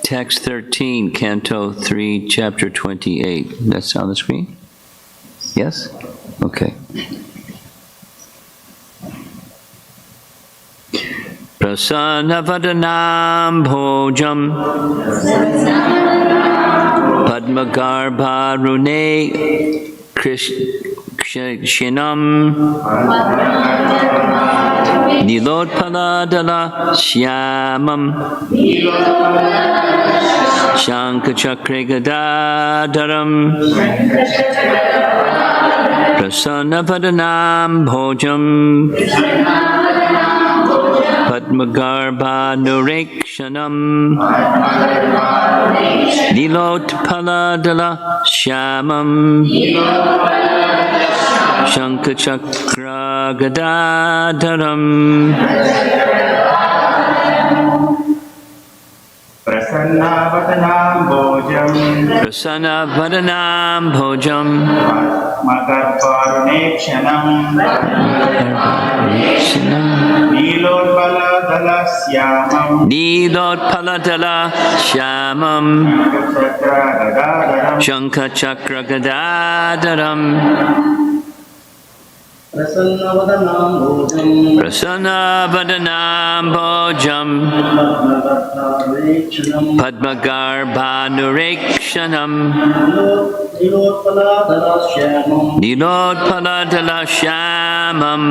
Text 13, Canto 3, Chapter 28. That's on the screen? Yes? Okay. Prasanavadanam bhojam Padmagarbha rune Krishnam Nilotpaladala Shyamam Shankachakre Gadadaram Prasanavadanam bhojam Padmagarbha nurekshanam Nilotpaladala Shyamam Shankachakra Gadadaram Prasanavadanam bhojam Prasanavadanam bhojam Madharvarunekshanam Nilotpaladala Syamam Nilotpaladala Shyamam Shankachakra Gadadaram Prasanavadanam bhojam Padmagarbha nurekshanam Nilotpaladala Shyamam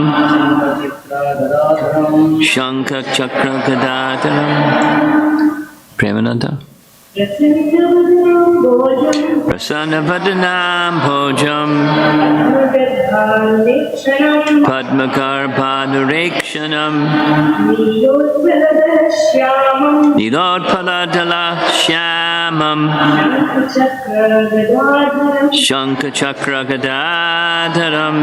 Shankachakra Gadadaram. Premananda. Prasanavadanam bhojam Padmagarbha nurekshanam Nilotpaladala Shyamam Shankachakra Gadadaram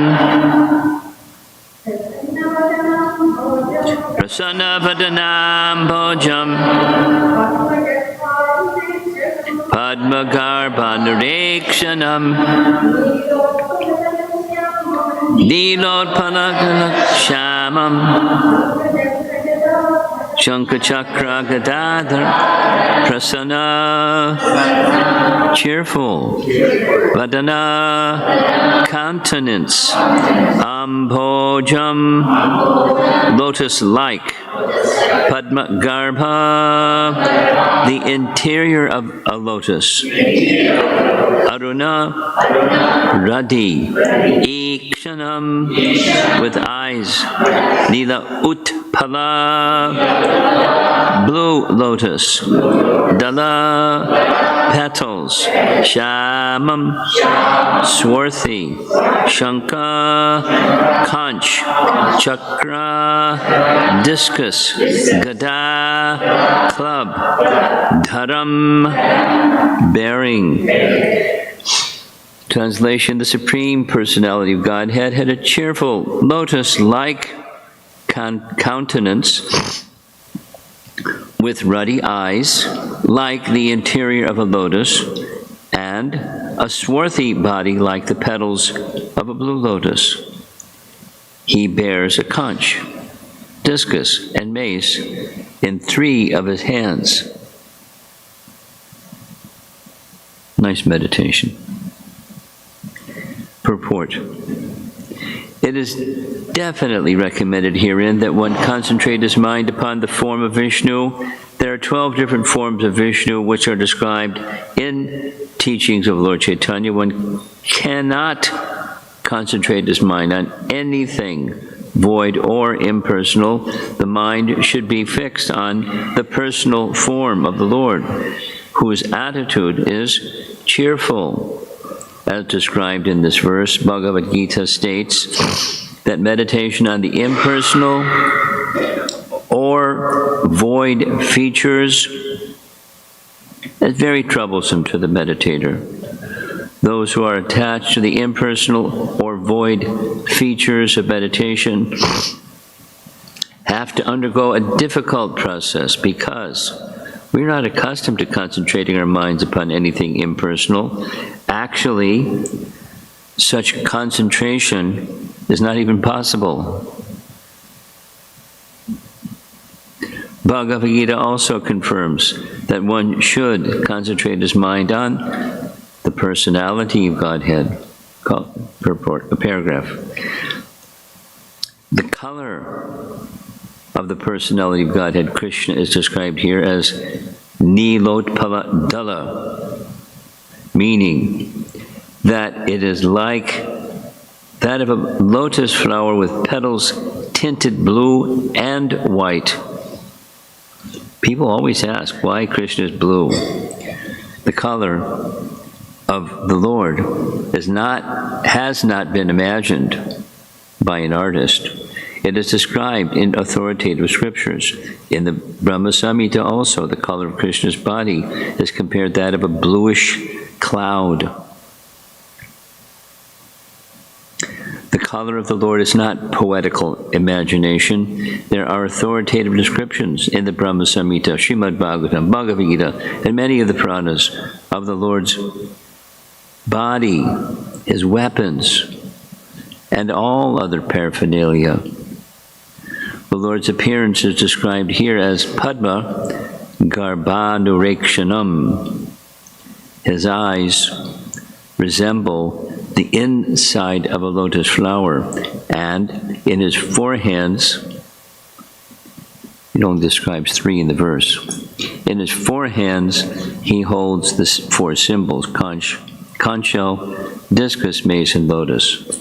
Prasanavadanam bhojam Padmagarbha nurekshanam Nilotpaladala Shyamam Shankachakra Gadadaram. Prasanna, cheerful. Vadana, countenance. Ambhojam, lotus-like. Padmagarbha, the interior of a lotus. Aruna, ruddy. Ikshanam, with eyes. Nila utpala, blue lotus. Dala, petals. Shamam, swarthy. Shanka, conch. Chakra, discus. Gada, club. Dharam, bearing. Translation: the Supreme Personality of Godhead had a cheerful, lotus-like countenance with ruddy eyes, like the interior of a lotus, and a swarthy body like the petals of a blue lotus. He bears a conch, discus, and mace in 3 of his hands. Nice meditation. Purport. It is definitely recommended herein that one concentrate his mind upon the form of Vishnu. There are 12 different forms of Vishnu which are described in teachings of Lord Chaitanya. One cannot concentrate his mind on anything void or impersonal. The mind should be fixed on the personal form of the Lord, whose attitude is cheerful. As described in this verse, Bhagavad Gita states that meditation on the impersonal or void features is very troublesome to the meditator. Those who are attached to the impersonal or void features of meditation have to undergo a difficult process because we're not accustomed to concentrating our minds upon anything impersonal. Actually, such concentration is not even possible. Bhagavad Gita also confirms that one should concentrate his mind on the personality of Godhead. Purport, a paragraph. The color of the personality of Godhead, Krishna, is described here as Nilotpala Dala, meaning that it is like that of a lotus flower with petals tinted blue and white. People always ask why Krishna is blue. The color of the Lord has not been imagined by an artist. It is described in authoritative scriptures. In the Brahma Samhita also, the color of Krishna's body is compared to that of a bluish cloud. The color of the Lord is not poetical imagination. There are authoritative descriptions in the Brahma Samhita, Srimad Bhagavatam, Bhagavad Gita, and many of the Puranas of the Lord's body, his weapons, and all other paraphernalia. The Lord's appearance is described here as Padma Garbhanurekshanam. His eyes resemble the inside of a lotus flower, and in his forehands, it only describes 3 in the verse. In his forehands, he holds the 4 symbols: conch shell, discus, mace, and lotus.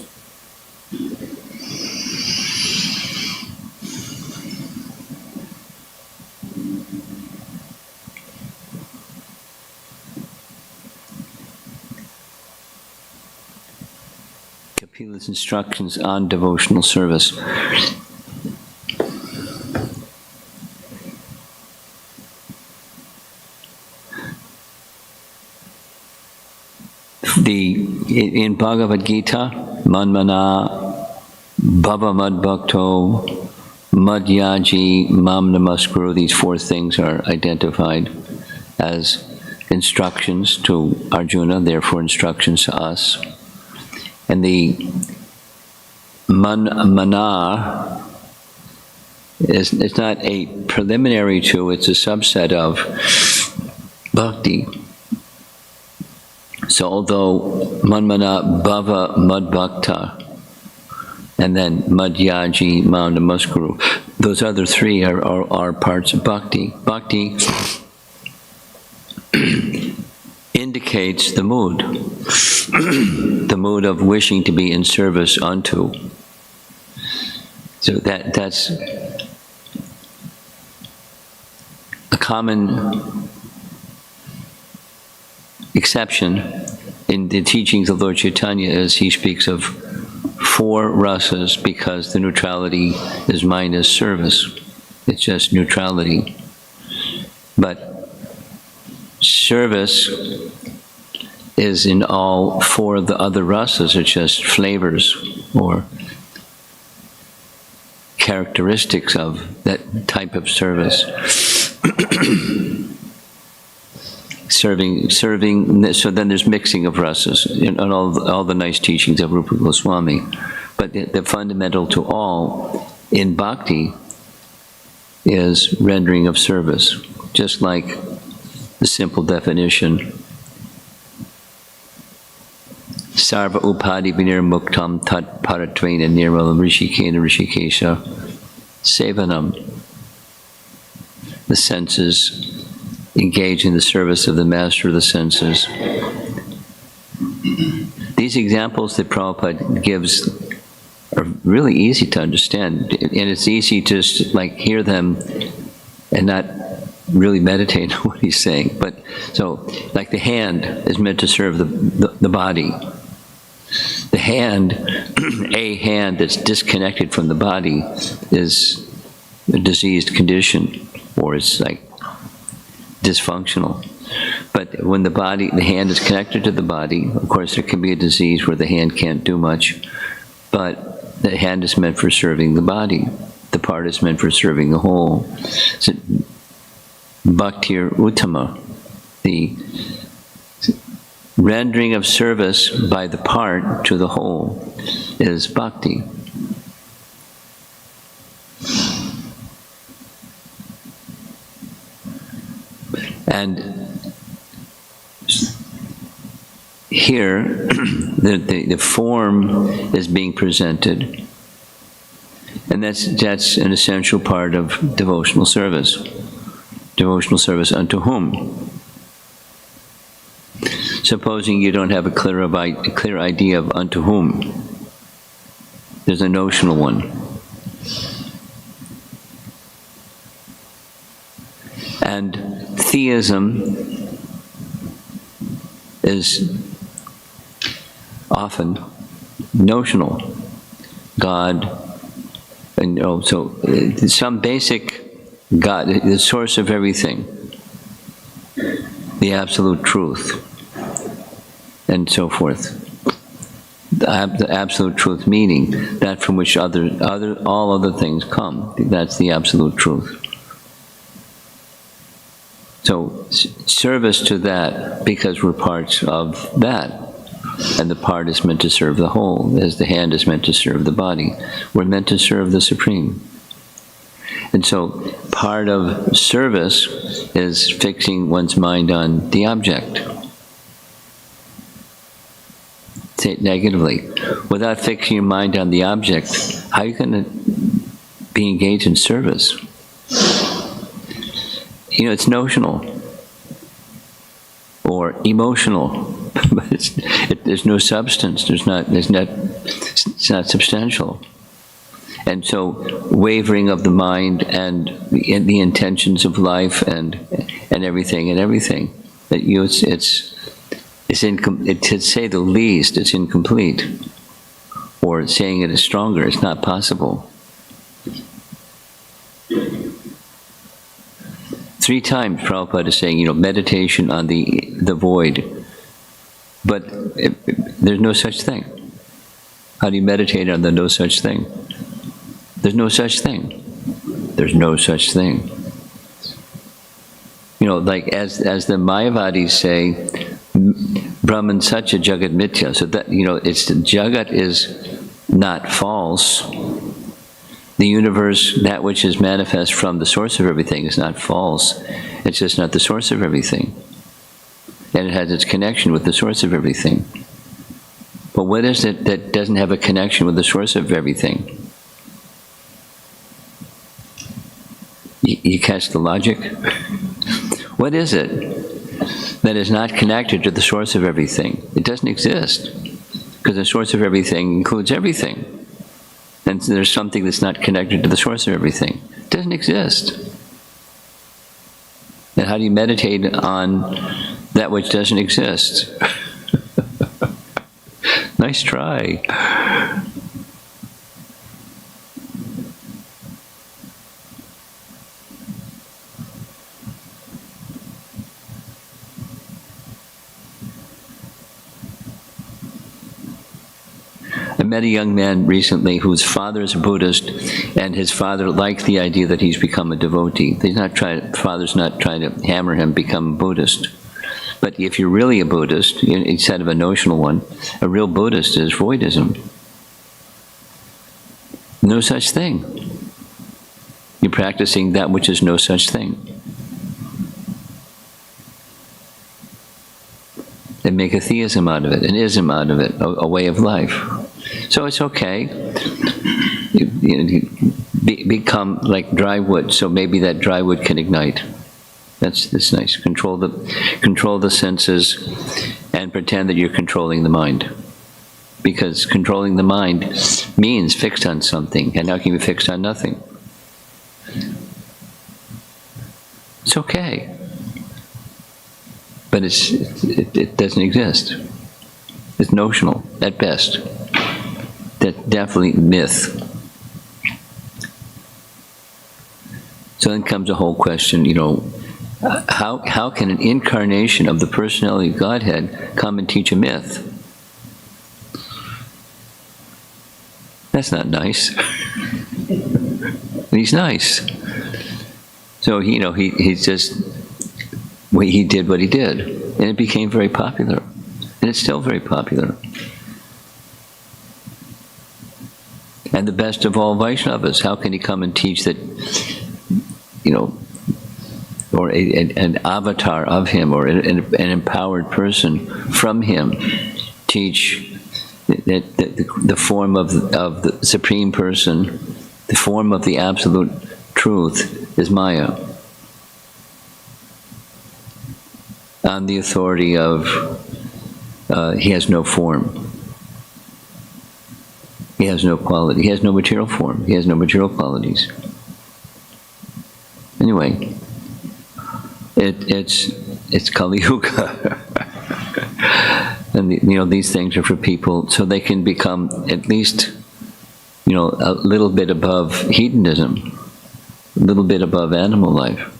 Kapila's instructions on devotional service. In Bhagavad Gita, Manmana, Bhava Madbhakto, Madhyaji, Mam Namaskuru, these 4 things are identified as instructions to Arjuna, therefore instructions to us. And the Mana is not a preliminary to, it's a subset of bhakti. So although Manmana, Bhava, Madbhakta, and then Madhyaji, Mam Namaskuru, those other 3 are parts of bhakti. Bhakti indicates the mood, the mood of wishing to be in service unto. So that's a common exception in the teachings of Lord Chaitanya, as he speaks of 4 rasas, because the neutrality is minus service. It's just neutrality. But service is in all 4 of the other rasas. It's just flavors or characteristics of that type of service. Serving. So then there's mixing of rasas and all the nice teachings of Rupa Goswami. But the fundamental to all in bhakti is rendering of service, just like the simple definition. Sarva upadi vinir muktam tat paratvena nirmal rishikena rishikesha sevanam. The senses engage in the service of the master of the senses. These examples that Prabhupada gives are really easy to understand, and it's easy to just like hear them and not really meditate on what he's saying. But so, like the hand is meant to serve the body. The hand, a hand that's disconnected from the body, is a diseased condition, or it's like dysfunctional. But when the hand is connected to the body, of course there can be a disease where the hand can't do much, but the hand is meant for serving the body. The part is meant for serving the whole. So, Bhaktir Uttama, the rendering of service by the part to the whole, is bhakti. And here, the form is being presented, and that's an essential part of devotional service. Devotional service unto whom? Supposing you don't have a clear idea of unto whom. There's a notional one. And theism is often notional. God, and so some basic God, the source of everything, the absolute truth, and so forth. The absolute truth, meaning that from which all other things come. That's the absolute truth. So service to that, because we're parts of that, and the part is meant to serve the whole, as the hand is meant to serve the body. We're meant to serve the Supreme. And so part of service is fixing one's mind on the object. Say it negatively. Without fixing your mind on the object, how are you going to be engaged in service? You know, it's notional or emotional, but there's no substance. It's not substantial. And so, wavering of the mind and the intentions of life and everything that to say the least, it's incomplete. Or saying it is stronger, it's not possible. 3 times Prabhupada is saying, meditation on the void. But there's no such thing. How do you meditate on the no such thing? There's no such thing. There's no such thing. Like as the Mayavadis say, Brahman Satya Jagat Mithya. So that, it's the Jagat is not false. The universe, that which is manifest from the source of everything, is not false. It's just not the source of everything. And it has its connection with the source of everything. But what is it that doesn't have a connection with the source of everything? You catch the logic? What is it that is not connected to the source of everything? It doesn't exist, because the source of everything includes everything. And there's something that's not connected to the source of everything. It doesn't exist. And how do you meditate on that which doesn't exist? Nice try. I met a young man recently whose father is a Buddhist, and his father liked the idea that he's become a devotee. Father's not trying to hammer him become a Buddhist. But if you're really a Buddhist, instead of a notional one, a real Buddhist is voidism. No such thing. You're practicing that which is no such thing. And make a theism out of it, an ism out of it, a way of life. So it's okay. You become like dry wood, so maybe that dry wood can ignite. That's nice. Control the senses and pretend that you're controlling the mind. Because controlling the mind means fixed on something, and how can you be fixed on nothing? It's okay. But it doesn't exist. It's notional, at best. That's definitely myth. So then comes a whole question, how can an incarnation of the personality of Godhead come and teach a myth? That's not nice. He's nice. So, he did what he did, and it became very popular, and it's still very popular. And the best of all Vaishnavas, how can he come and teach that, or an avatar of him, or an empowered person from him, teach that the form of the Supreme Person, the form of the Absolute Truth is Maya. On the authority of, he has no form. He has no quality. He has no material form. He has no material qualities. Anyway, it's Kali Yuga. And these things are for people so they can become at least, a little bit above hedonism, a little bit above animal life,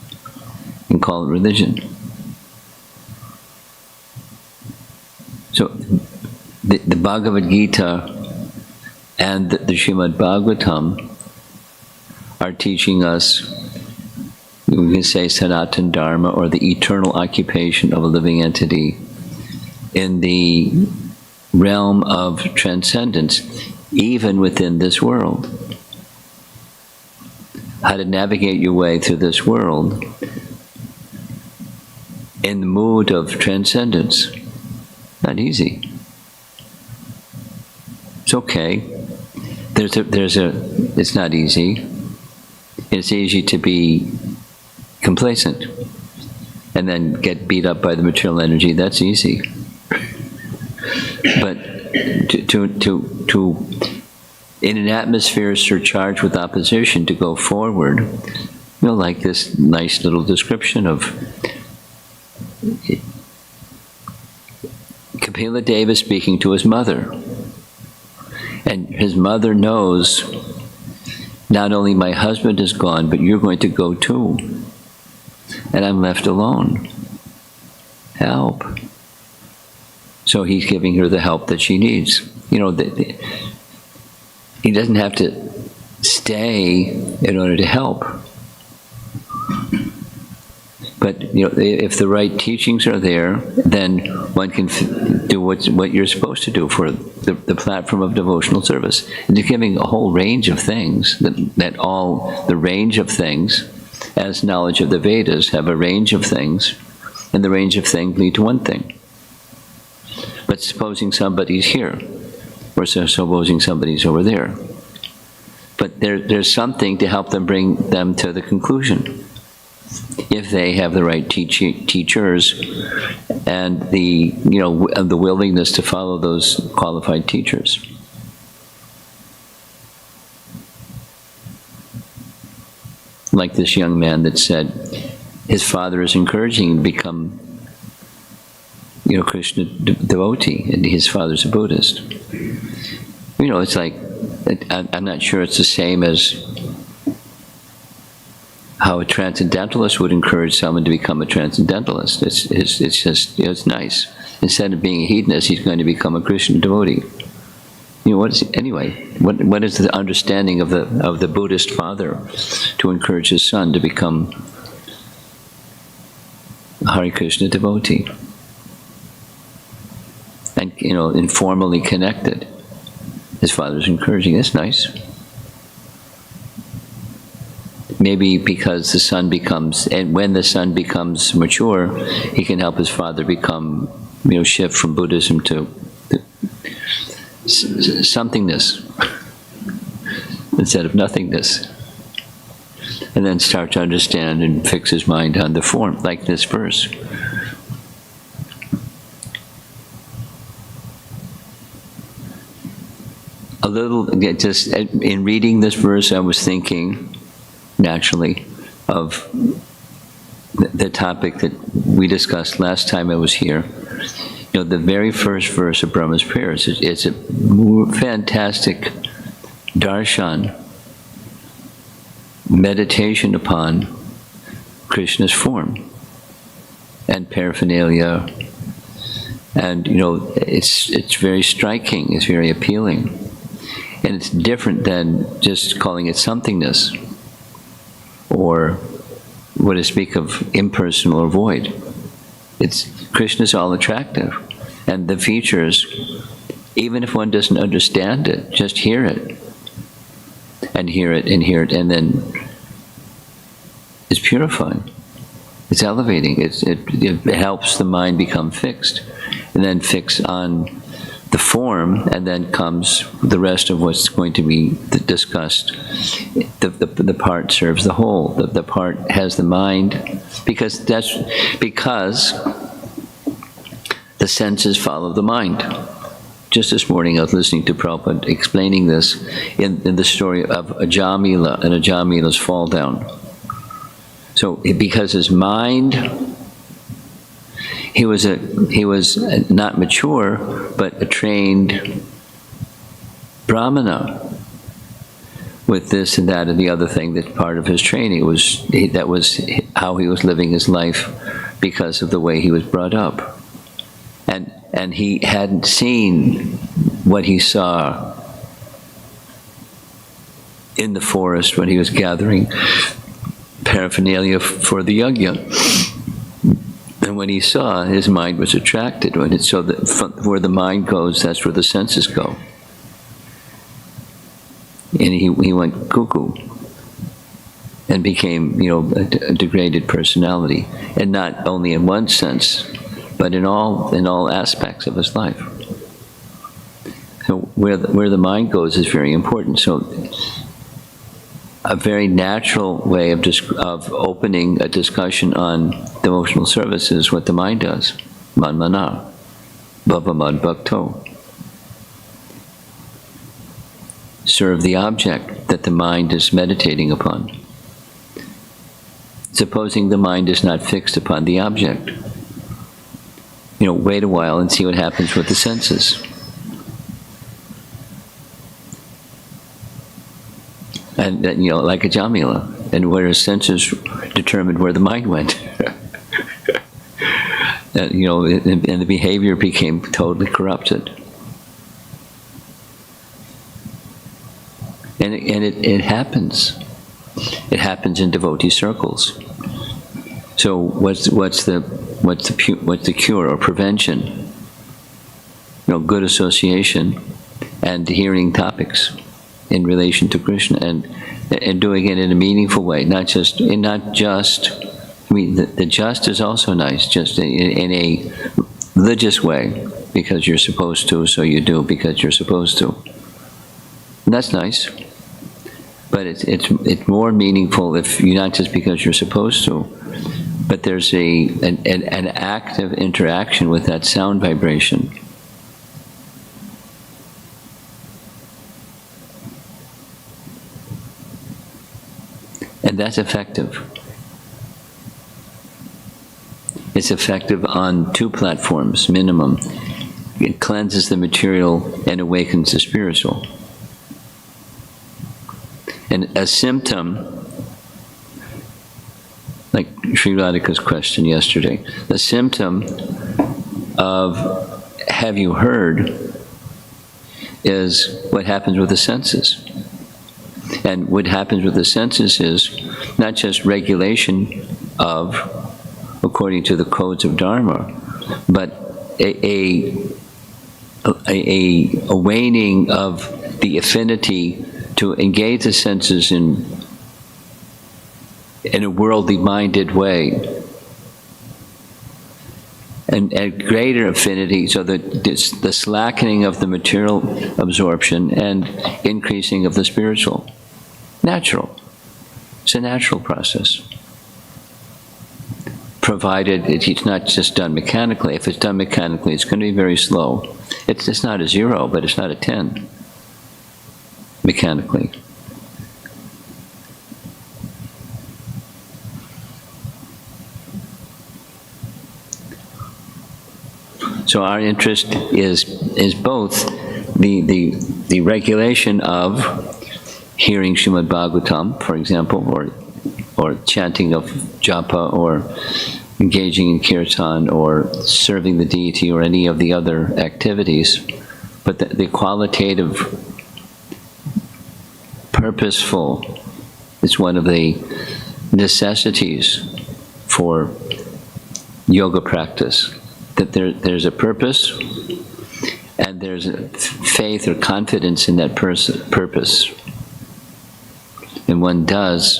and call it religion. So the Bhagavad Gita and the Srimad Bhagavatam are teaching us, we can say, Sanatana Dharma, or the eternal occupation of a living entity in the realm of transcendence, even within this world. How to navigate your way through this world in the mood of transcendence. Not easy. It's okay. It's not easy. It's easy to be complacent and then get beat up by the material energy. That's easy. But to in an atmosphere surcharged with opposition, to go forward, like this nice little description of Kapila Deva speaking to his mother. And his mother knows, not only my husband is gone, but you're going to go too. And I'm left alone. Help. So he's giving her the help that she needs. He doesn't have to stay in order to help. But if the right teachings are there, then one can do what you're supposed to do for the platform of devotional service. And they're giving a whole range of things, that all the range of things, as knowledge of the Vedas, have a range of things, and the range of things lead to one thing. But supposing somebody's here, or supposing somebody's over there, but there's something to help them bring them to the conclusion, if they have the right teachers and the willingness to follow those qualified teachers. Like this young man that said his father is encouraging him to become Krishna devotee, and his father's a Buddhist. It's like, I'm not sure it's the same as how a transcendentalist would encourage someone to become a transcendentalist. It's just, it's nice. Instead of being a hedonist, he's going to become a Krishna devotee. What is the understanding of the Buddhist father to encourage his son to become a Hare Krishna devotee? And, informally connected. His father's encouraging. That's nice. Maybe because the son becomes, and when the son becomes mature, he can help his father become, shift from Buddhism to somethingness instead of nothingness. And then start to understand and fix his mind on the form, like this verse. Just in reading this verse, I was thinking, naturally, of the topic that we discussed last time I was here. The very first verse of Brahma's prayers is a fantastic darshan, meditation upon Krishna's form and paraphernalia. And, it's very striking, it's very appealing. And it's different than just calling it somethingness, or what to speak of impersonal or void. Krishna's all attractive. And the features, even if one doesn't understand it, just hear it. And hear it, and hear it, and then it's purifying. It's elevating. It helps the mind become fixed, and then fix on the form, and then comes the rest of what's going to be discussed. The part serves the whole. The part has the mind, because the senses follow the mind. Just this morning, I was listening to Prabhupada explaining this in the story of Ajamila and Ajamila's fall down. So, because his mind, he was not mature, but a trained brahmana with this and that and the other thing. That's part of his training. That was how he was living his life because of the way he was brought up. And he hadn't seen what he saw in the forest when he was gathering paraphernalia for the yajna. And when he saw, his mind was attracted. So that where the mind goes, that's where the senses go. And he went cuckoo and became, a degraded personality. And not only in one sense, but in all aspects of his life. So where the mind goes is very important. So a very natural way of opening a discussion on devotional service is what the mind does. Man mana, bhava mad bhakto. Serve the object that the mind is meditating upon. Supposing the mind is not fixed upon the object, wait a while and see what happens with the senses. And like a Jamila, and where his senses determined where the mind went. And the behavior became totally corrupted. And it happens. It happens in devotee circles. So what's the cure or prevention? Good association and hearing topics in relation to Krishna, and doing it in a meaningful way, not just. I mean, the just is also nice, just in a religious way, because you're supposed to, so you do because you're supposed to. And that's nice, but it's more meaningful if you're not just because you're supposed to, but there's an active interaction with that sound vibration. And that's effective. It's effective on 2 platforms, minimum. It cleanses the material and awakens the spiritual. And a symptom, like Sri Radhika's question yesterday, the symptom of have you heard is what happens with the senses. And what happens with the senses is not just regulation of, according to the codes of Dharma, but a waning of the affinity to engage the senses in a worldly-minded way, and a greater affinity, so that the slackening of the material absorption and increasing of the spiritual. Natural. It's a natural process. Provided it's not just done mechanically. If it's done mechanically, it's going to be very slow. It's not a 0, but it's not a 10. Mechanically. So our interest is both the regulation of hearing Srimad Bhagavatam, for example, or chanting of japa, or engaging in kirtan, or serving the deity, or any of the other activities, but the qualitative, purposeful is one of the necessities for yoga practice. That there's a purpose, and there's a faith or confidence in that purpose. And one does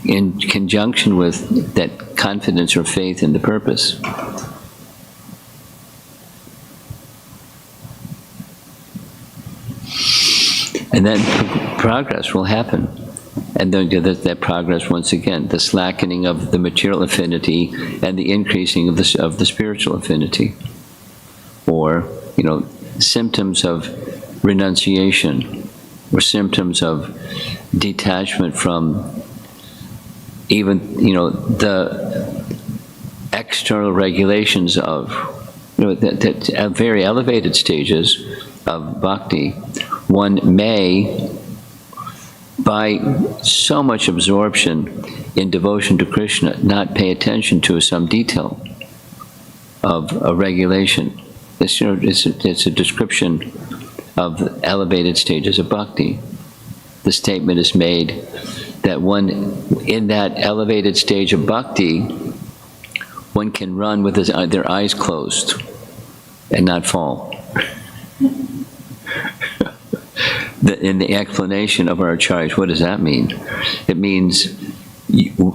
in conjunction with that confidence or faith in the purpose. And then progress will happen. And then that progress, once again, the slackening of the material affinity and the increasing of the spiritual affinity. Or, symptoms of renunciation, or symptoms of detachment from even, the external regulations of, at very elevated stages of bhakti, one may, by so much absorption in devotion to Krishna, not pay attention to some detail of a regulation. It's a description of elevated stages of bhakti. The statement is made that one, in that elevated stage of bhakti, one can run with their eyes closed and not fall. In the explanation of our acharyas, what does that mean? It means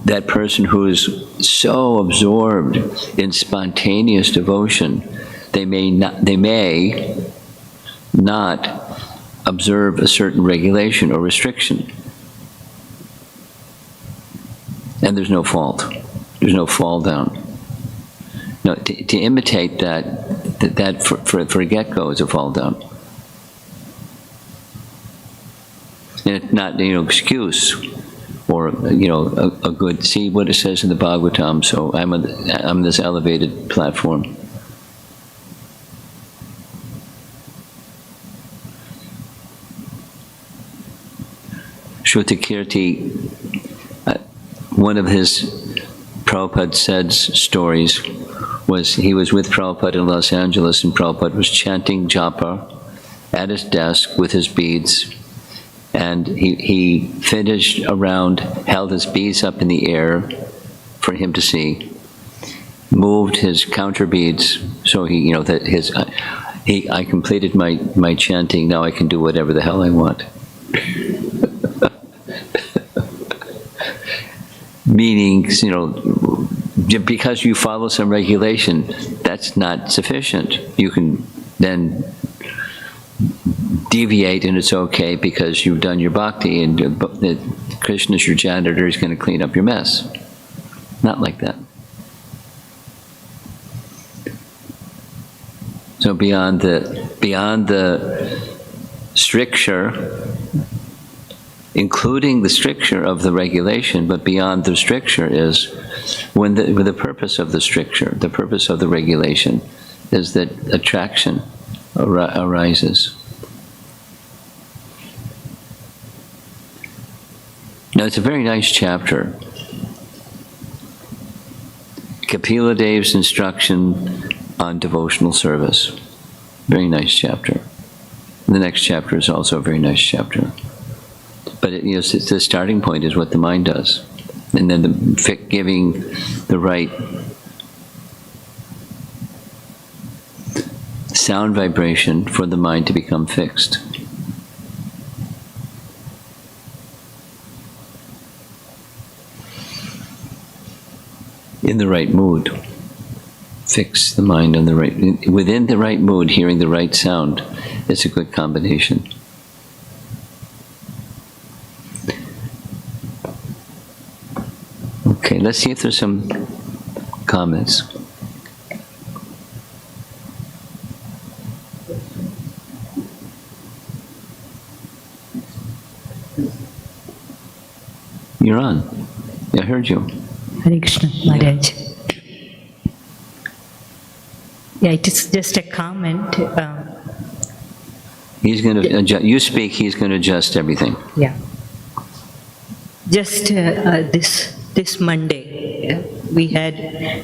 that person who is so absorbed in spontaneous devotion, they may not observe a certain regulation or restriction. And there's no fault. There's no fall down. No, to imitate that for a get-go is a fall down. And it's not, excuse or, a good, see what it says in the Bhagavatam, so I'm on this elevated platform. Shrutakirti, one of his Prabhupada said's stories was he was with Prabhupada in Los Angeles, and Prabhupada was chanting japa at his desk with his beads. And he finished a round, held his beads up in the air for him to see, moved his counter beads, so I completed my chanting, now I can do whatever the hell I want. Meaning, because you follow some regulation, that's not sufficient. You can then deviate and it's okay because you've done your bhakti and Krishna's your janitor, is going to clean up your mess. Not like that. So beyond the stricture, including the stricture of the regulation, but beyond the stricture is when the purpose of the stricture, the purpose of the regulation is that attraction arises. Now, it's a very nice chapter. Kapila Dev's instruction on devotional service. Very nice chapter. And the next chapter is also a very nice chapter. But it's the starting point is what the mind does. And then giving the right sound vibration for the mind to become fixed. In the right mood. Fix the mind on the right, within the right mood, hearing the right sound. It's a good combination. Okay, let's see if there's some comments. You're on. I heard you. Hare Krishna, Maharaj. Yeah, it is just a comment. He's going to adjust. You speak. He's going to adjust everything. Yeah. Just this Monday, we had.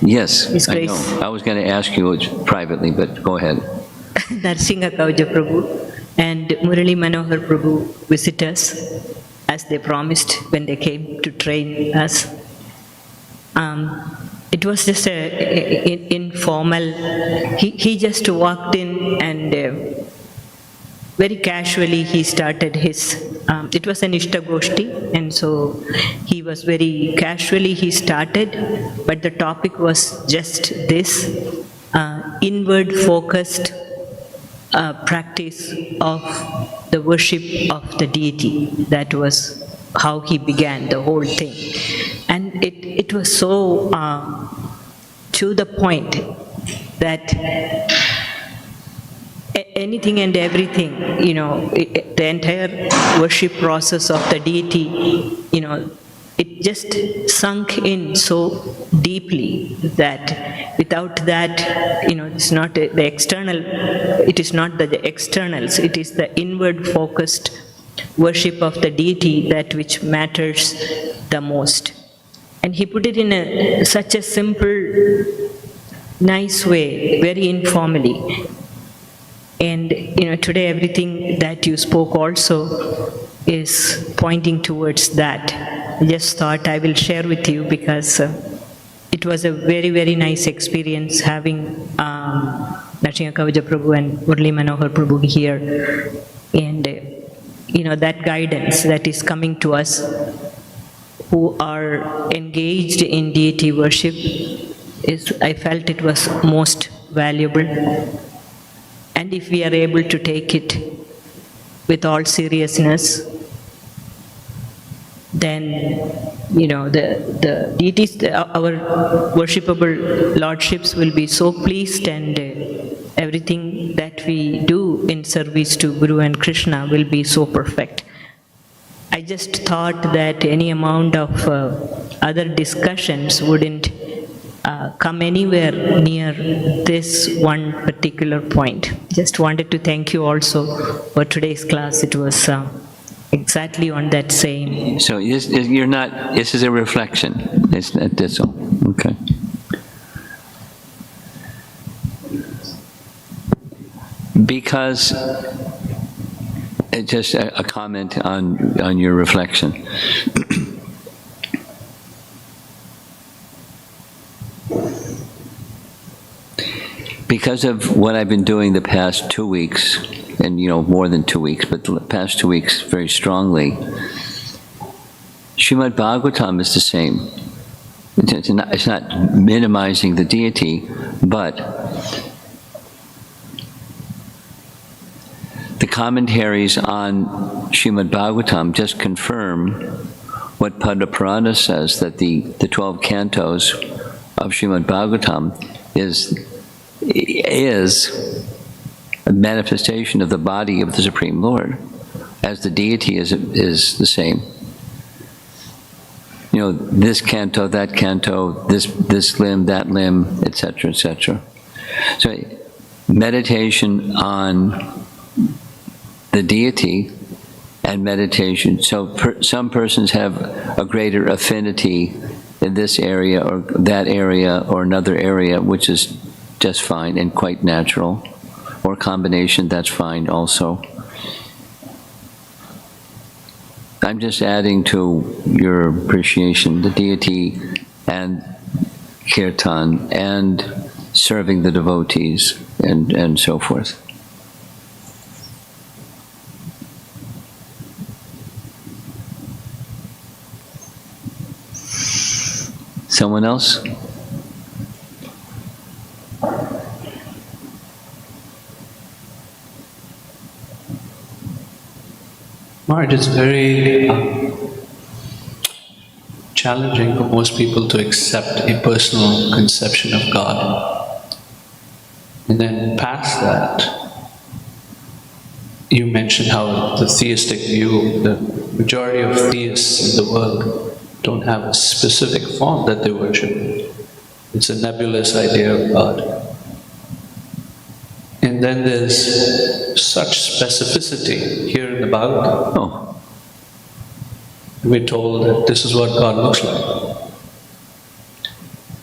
Yes, His I Grace. know. I was going to ask you privately, but go ahead. Narsingha Kauja Prabhu and Murali Manohar Prabhu visit us as they promised when they came to train us. It was just informal. He just walked in and very casually he started his, it was an Ishtagoshti, and so he was very casually he started, but the topic was just this, inward focused practice of the worship of the deity. That was how he began the whole thing. And it was so to the point that anything and everything, the entire worship process of the deity, it just sunk in so deeply that without that, it's not the external, it is not the externals, it is the inward focused worship of the deity that which matters the most. And he put it in such a simple, nice way, very informally. And today everything that you spoke also is pointing towards that. I just thought I will share with you because it was a very, very nice experience having Narsinga Kavaja Prabhu and Murli Manohar Prabhu here. And that guidance that is coming to us who are engaged in deity worship I felt it was most valuable. And if we are able to take it with all seriousness, then, the deities, our worshipable lordships will be so pleased, and everything that we do in service to Guru and Krishna will be so perfect. I just thought that any amount of other discussions wouldn't come anywhere near this one particular point. Just wanted to thank you also for today's class. It was exactly on that same. So you're not, this is a reflection. It's not this all. Okay. Because, just a comment on your reflection. Because of what I've been doing the past 2 weeks, and more than 2 weeks, but the past 2 weeks very strongly, Srimad Bhagavatam is the same. It's not minimizing the deity, but the commentaries on Srimad Bhagavatam just confirm what Padma says, that the 12 cantos of Srimad Bhagavatam is a manifestation of the body of the Supreme Lord, as the deity is the same. This canto, that canto, this limb, that limb, etc., etc. So meditation on the deity and meditation. So some persons have a greater affinity in this area or that area or another area, which is just fine and quite natural. Or combination, that's fine also. I'm just adding to your appreciation, the deity and kirtan and serving the devotees and so forth. Someone else? Maharaj, it's very challenging for most people to accept a personal conception of God. And then past that, you mentioned how the theistic view, the majority of theists in the world don't have a specific form that they worship. It's a nebulous idea of God. And then there's such specificity here in the Bhagavatam. Oh. We're told that this is what God looks like.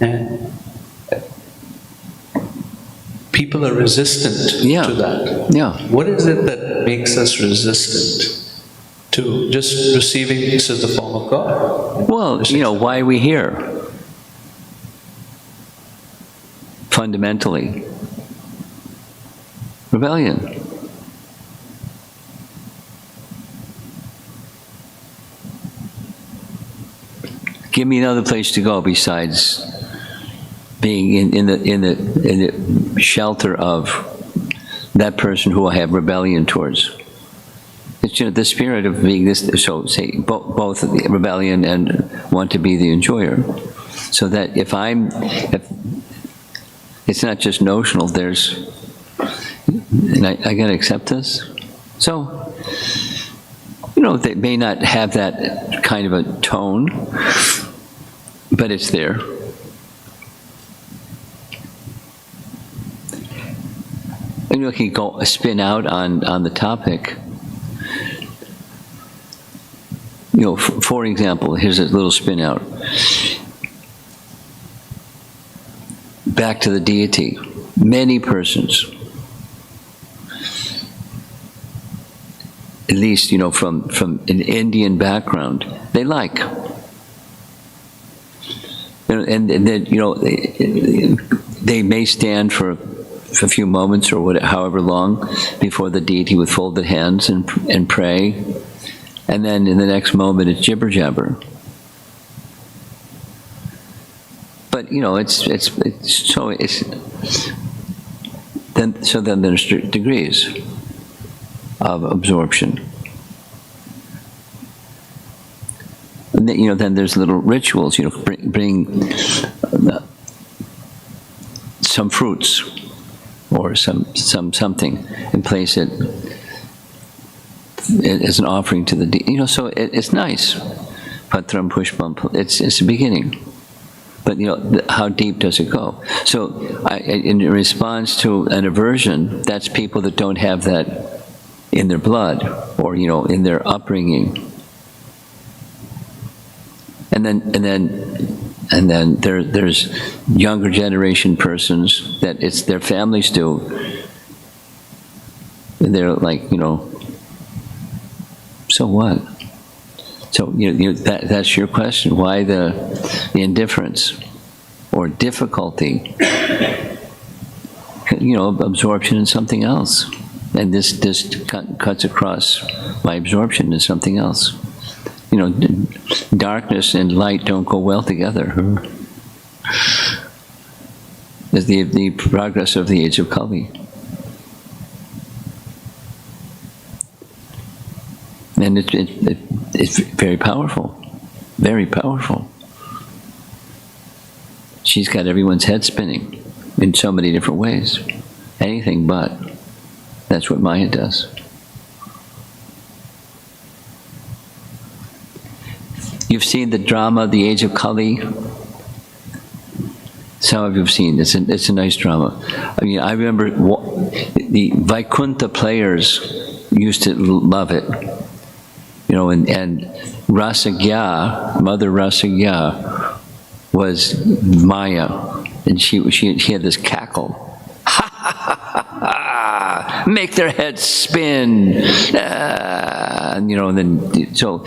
And people are resistant to that. Yeah. What is it that makes us resistant to just receiving this as the form of God? Well, why are we here? Fundamentally. Rebellion. give me another place to go besides being in the shelter of that person who I have rebellion towards. It's, the spirit of being this, so say, both the rebellion and want to be the enjoyer. So that if it's not just notional, and I gotta accept this. So, they may not have that kind of a tone, but it's there. And you can go spin out on the topic. For example, here's a little spin out. Back to the deity. Many persons, at least, from an Indian background, they like. And then, they may stand for a few moments or however long before the deity with folded hands and pray. And then in the next moment, it's jibber jabber. But then there's degrees of absorption. And then there's little rituals. Bring some fruits or something and place it as an offering to the deity. So it's nice. Patram pushpam. It's the beginning. But how deep does it go? So in response to an aversion, that's people that don't have that in their blood or in their upbringing. And then there's younger generation persons that it's their families do. And they're like, so what? So that's your question. Why the indifference or difficulty? Absorption in something else, and this cuts across my absorption in something else. Darkness and light don't go well together. It's the progress of the age of Kali. And it's very powerful, very powerful. She's got everyone's head spinning in so many different ways. Anything but. That's what Maya does. You've seen the drama, The Age of Kali? Some of you have seen. It's a nice drama. I remember the Vaikuntha players used to love it. And Rasagya, Mother Rasagya, was Maya, and she had this cackle. Ha ha ha ha! Make their heads spin, and then so.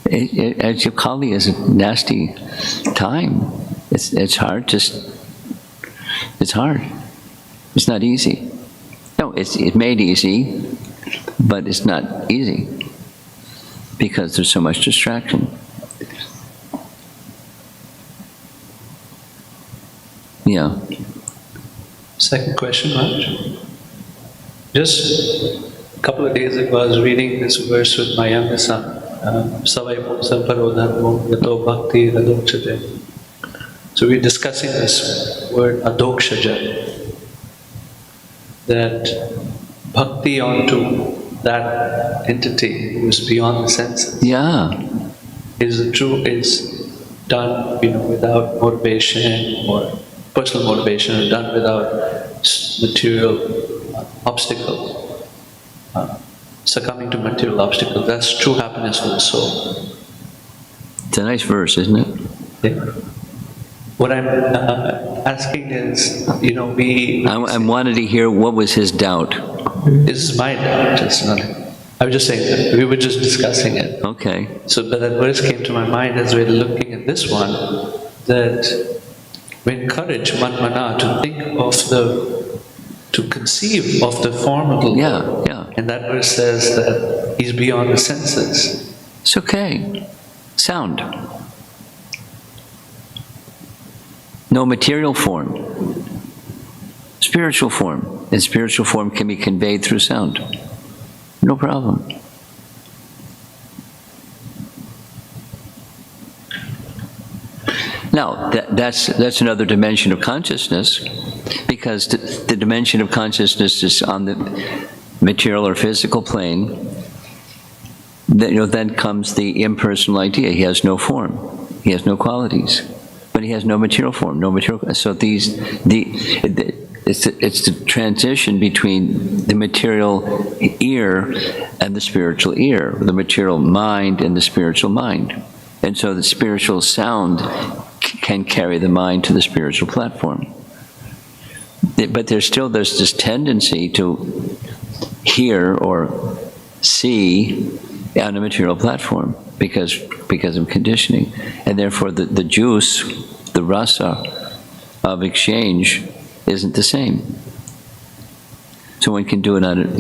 Age of Kali is a nasty time. It's hard. It's hard. It's not easy. No, it's made easy, but it's not easy because there's so much distraction. Yeah. Second question, Raj. Just a couple of days ago, I was reading this verse with my younger son. Savai Pumsam Parodharmo Yato Bhakti Adokshaja. So we're discussing this word Adokshaja. That bhakti onto that entity who is beyond the senses. Yeah. Is done, without motivation or personal motivation, done without material obstacles, succumbing to material obstacles. That's true happiness for the soul. It's a nice verse, isn't it? Yeah. What I'm asking is, I wanted to hear what was his doubt. This is my doubt. It's not. I was just saying that we were just discussing it. Okay. So, but that verse came to my mind as we were looking at this one. That we encourage Manmana to think of to conceive of the form of the Lord. Yeah. And that verse says that He's beyond the senses. It's okay. Sound. No material form. Spiritual form. And spiritual form can be conveyed through sound. No problem. Now, that's another dimension of consciousness, because the dimension of consciousness is on the material or physical plane. Then comes the impersonal idea. He has no form. He has no qualities. But he has no material form, no material. So it's the transition between the material ear and the spiritual ear, the material mind and the spiritual mind. And so the spiritual sound can carry the mind to the spiritual platform. But there's this tendency to hear or see on a material platform because of conditioning. And therefore the juice, the rasa of exchange isn't the same. So one can do it on,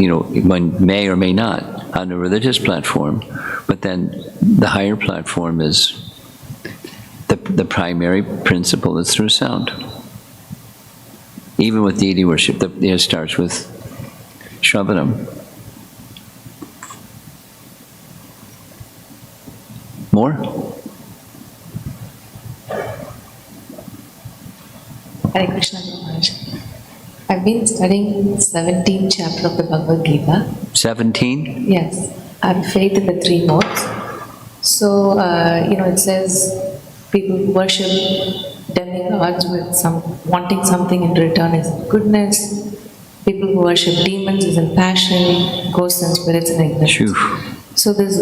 one may or may not on a religious platform, but then the higher platform is the primary principle is through sound. Even with deity worship, it starts with Shravanam. More? Hare Krishna Maharaj. I've been studying 17th chapter of the Bhagavad Gita. 17? Yes. I've faith in the three modes. So, it says people who worship demigods with wanting something in return is goodness. People who worship demons is in passion, ghosts and spirits in ignorance. So there's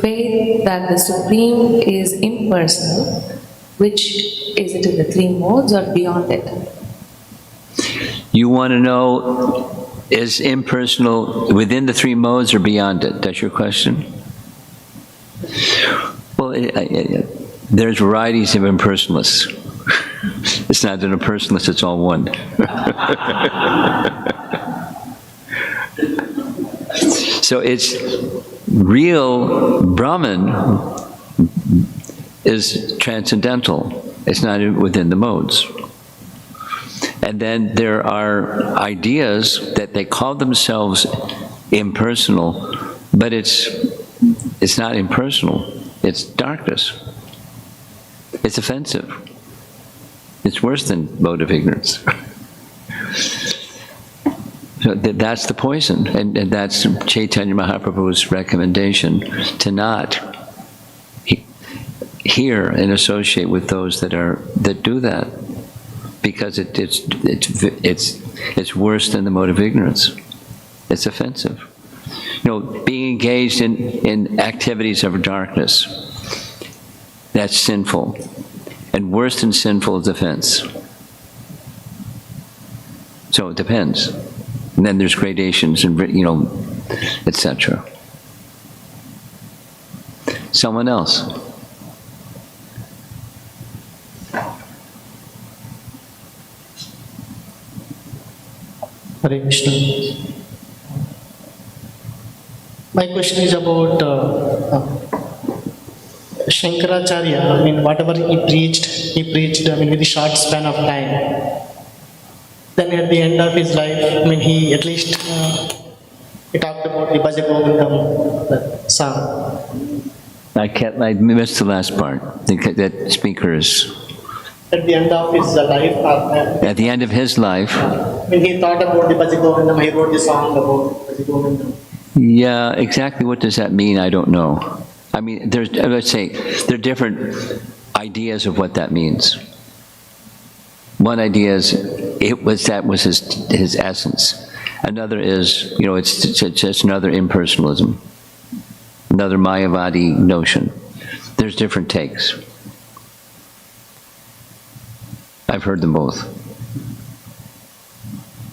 faith that the Supreme is impersonal. Which is it in the three modes or beyond it? You want to know, is impersonal within the three modes or beyond it? That's your question? Well, there's varieties of impersonalists. It's not an impersonalist, it's all one. So it's real Brahman is transcendental. It's not within the modes. And then there are ideas that they call themselves impersonal, but it's not impersonal. It's darkness. It's offensive. It's worse than mode of ignorance. So that's the poison, and that's Chaitanya Mahaprabhu's recommendation, to not hear and associate with those that do that, because it's worse than the mode of ignorance. It's offensive. Being engaged in activities of darkness, that's sinful, and worse than sinful is offense. So it depends. And then there's gradations and, etc. Someone else. Hare Krishna. My question is about Shankaracharya. Whatever he preached, with a short span of time. Then at the end of his life, he at least he talked about the Bhaja Govindam song. I missed the last part. That speaker is... At the end of his life. At the end of his life. When he thought about the Bhaja Govindam, he wrote the song about Bhaja Govindam. Yeah, exactly what does that mean? I don't know. There are different ideas of what that means. One idea is that was his essence. Another is, it's just another impersonalism, another Mayavadi notion. There's different takes. I've heard them both.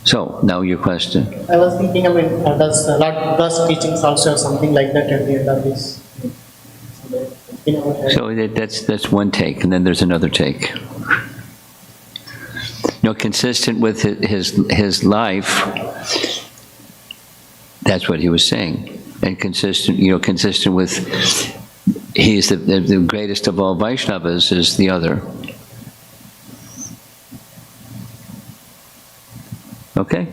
So, now your question. I was thinking, does Lord Buddha's teachings also have something like that at the end of this? So that's one take, and then there's another take. Consistent with his life, that's what he was saying, and consistent with He's the greatest of all Vaishnavas is the other. Okay?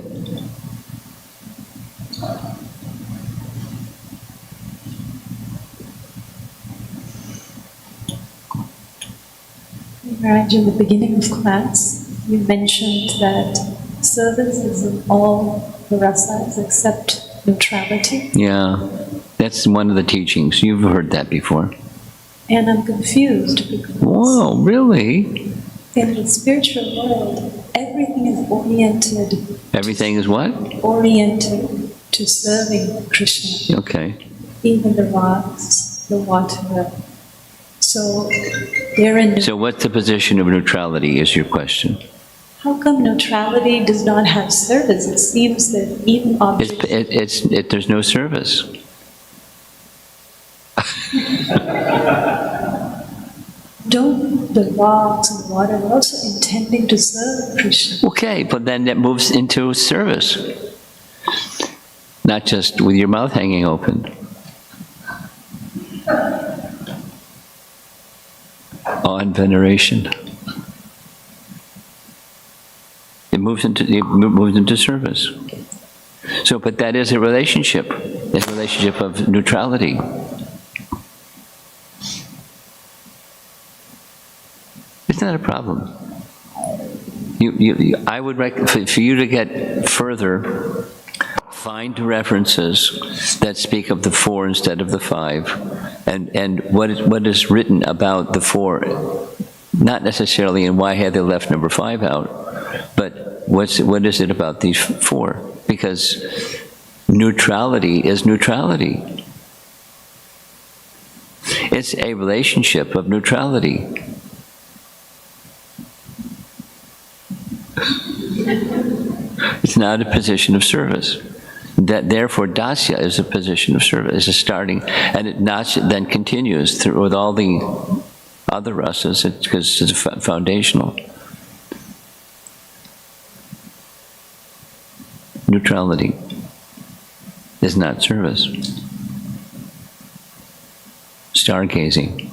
Raj, in the beginning of class, you mentioned that service is in all the rasas except neutrality. Yeah, that's one of the teachings. You've heard that before. And I'm confused because Whoa, really? in the spiritual world, everything is oriented. Everything is what? Oriented to serving Krishna. Okay. Even the rocks, the water. So they're in. So what's the position of neutrality is your question. How come neutrality does not have service? It seems that even objects. There's no service. Don't the rocks and water are also intending to serve Krishna? Okay, but then that moves into service. Not just with your mouth hanging open. Awe and veneration. It moves into service. So, but that is a relationship. It's a relationship of neutrality. It's not a problem. I would recommend for you to get further, find references that speak of the 4 instead of the 5, and what is written about the 4, not necessarily in why have they left number 5 out, but what is it about these 4? Because neutrality is neutrality. It's a relationship of neutrality. It's not a position of service. That therefore dasya is a position of service, is a starting, and dasya then continues through with all the other rasas because it's foundational. Neutrality is not service. Stargazing.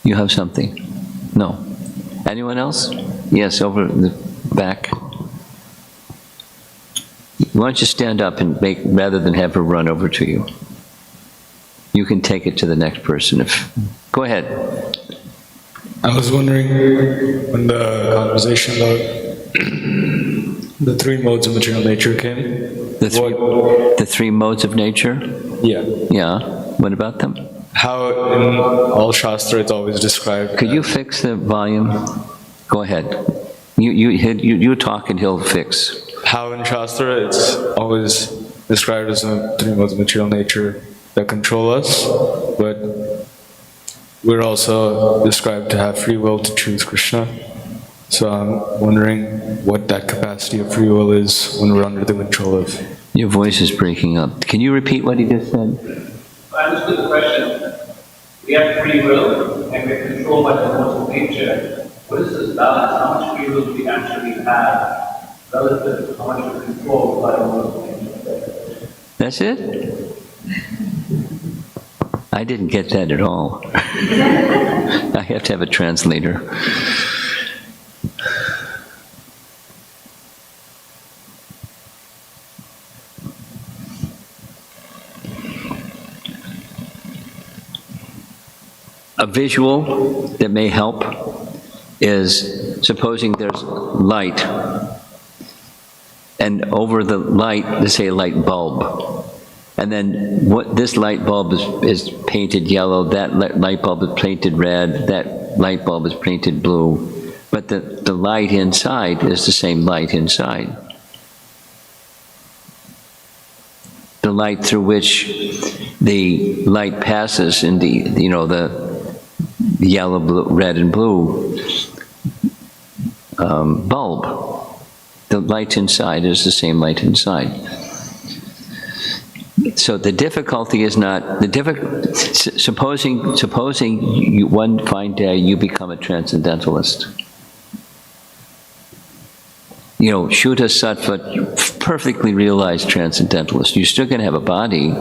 You have something? No. Anyone else? Yes, over the back. Why don't you stand up and make, rather than have her run over to you. You can take it to the next person. Go ahead. I was wondering, when the conversation about the 3 modes of material nature came. The three modes of nature? Yeah. Yeah. What about them? How in all Shastra it's always described. Could you fix the volume? Go ahead. You talk and he'll fix. How in Shastra it's always described as the 3 modes of material nature that control us, but we're also described to have free will to choose Krishna. So I'm wondering what that capacity of free will is when we're under the control of. Your voice is breaking up. Can you repeat what he just said? I understood the question. We have free will and we're controlled by the modes of nature. What is this balance? How much free will do we actually have relative to how much we're controlled by the modes of nature? That's it? I didn't get that at all. I have to have a translator. A visual that may help is, supposing there's light, and over the light, let's say a light bulb, and then what this light bulb is painted yellow, that light bulb is painted red, that light bulb is painted blue, but the light inside is the same light inside. The light through which the light passes in the, the yellow, blue, red, and blue bulb. The light inside is the same light inside. So the difficulty is not supposing one fine day you become a transcendentalist. Shuddha Sattva, perfectly realized transcendentalist. You're still going to have a body,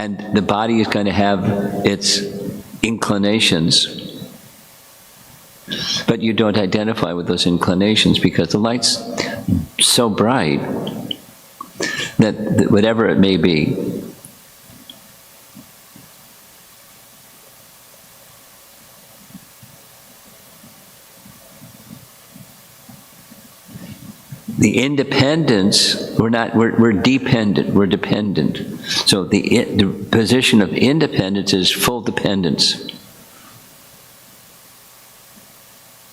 And the body is going to have its inclinations. But you don't identify with those inclinations because the light's so bright that whatever it may be, the independence, we're dependent, we're dependent. So the position of independence is full dependence.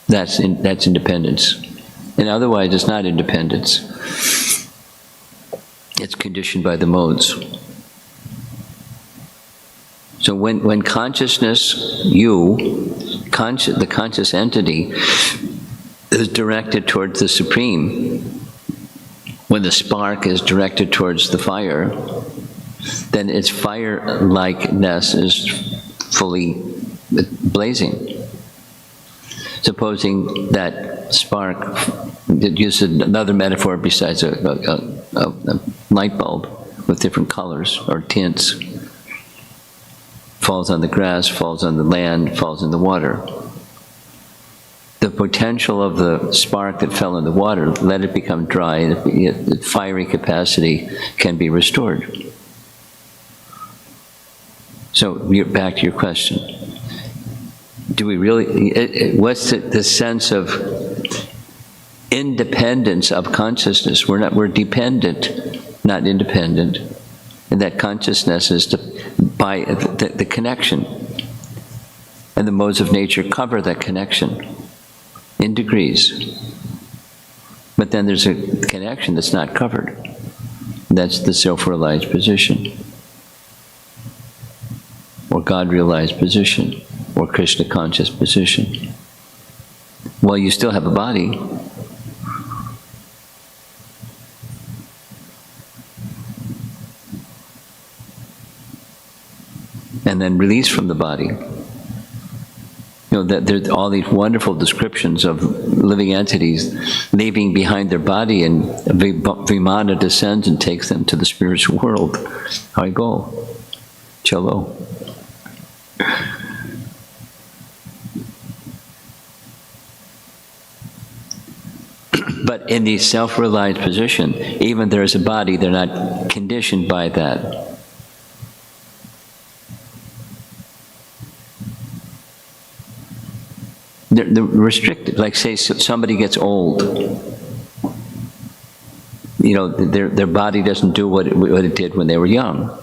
That's independence. And otherwise it's not independence. It's conditioned by the modes. So when consciousness, the conscious entity, is directed towards the Supreme, when the spark is directed towards the fire, then its fire-likeness is fully blazing. Supposing that spark, that uses another metaphor besides a light bulb with different colors or tints, falls on the grass, falls on the land, falls in the water. The potential of the spark that fell in the water, let it become dry, and the fiery capacity can be restored. So back to your question. Do we really, what's the sense of independence of consciousness? We're dependent, not independent. And that consciousness is by the connection. And the modes of nature cover that connection in degrees. But then there's a connection that's not covered. That's the self-realized position, or God-realized position, or Krishna-conscious position. Well, you still have a body. And then release from the body. You know, that there's all these wonderful descriptions of living entities leaving behind their body, and Vimana descends and takes them to the spiritual world. How I go? Chalo. But in the self-realized position, even there is a body, they're not conditioned by that. They're restricted. Like, say somebody gets old, you know, their body doesn't do what it did when they were young,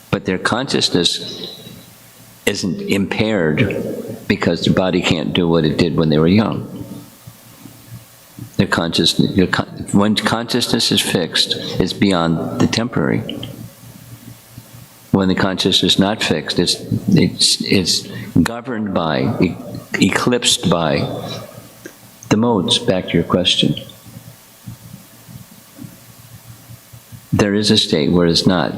but their consciousness isn't impaired because their body can't do what it did when they were young. Their consciousness, when consciousness is fixed, it's beyond the temporary. When the consciousness is not fixed, it's governed by, eclipsed by the modes. Back to your question. There is a state where it's not.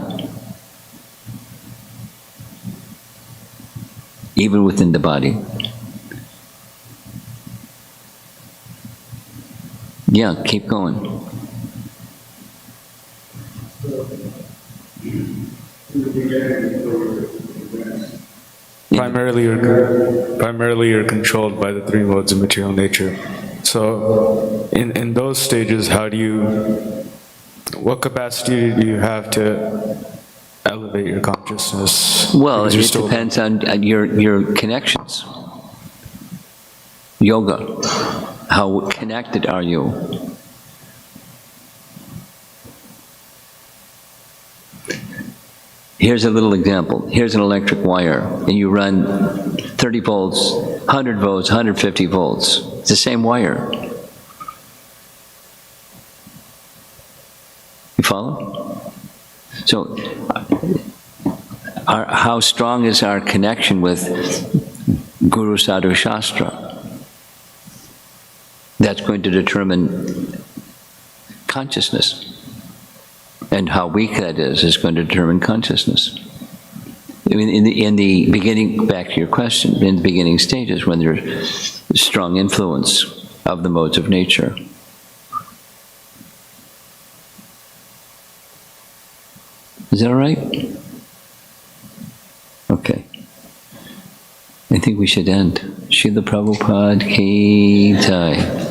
Even within the body. Yeah, keep going. Primarily you're controlled by the three modes of material nature. So in those stages, what capacity do you have to elevate your consciousness? Well, Because it depends on your connections. Yoga. How connected are you? Here's a little example. Here's an electric wire, and you run 30 volts, 100 volts, 150 volts. It's the same wire. You follow? So, how strong is our connection with Guru Sadhu Shastra? That's going to determine consciousness. And how weak that is going to determine consciousness. I mean, in the beginning, back to your question, in the beginning stages, when there's strong influence of the modes of nature. Is that all right? think we should end. Srila Prabhupada Ki Jai.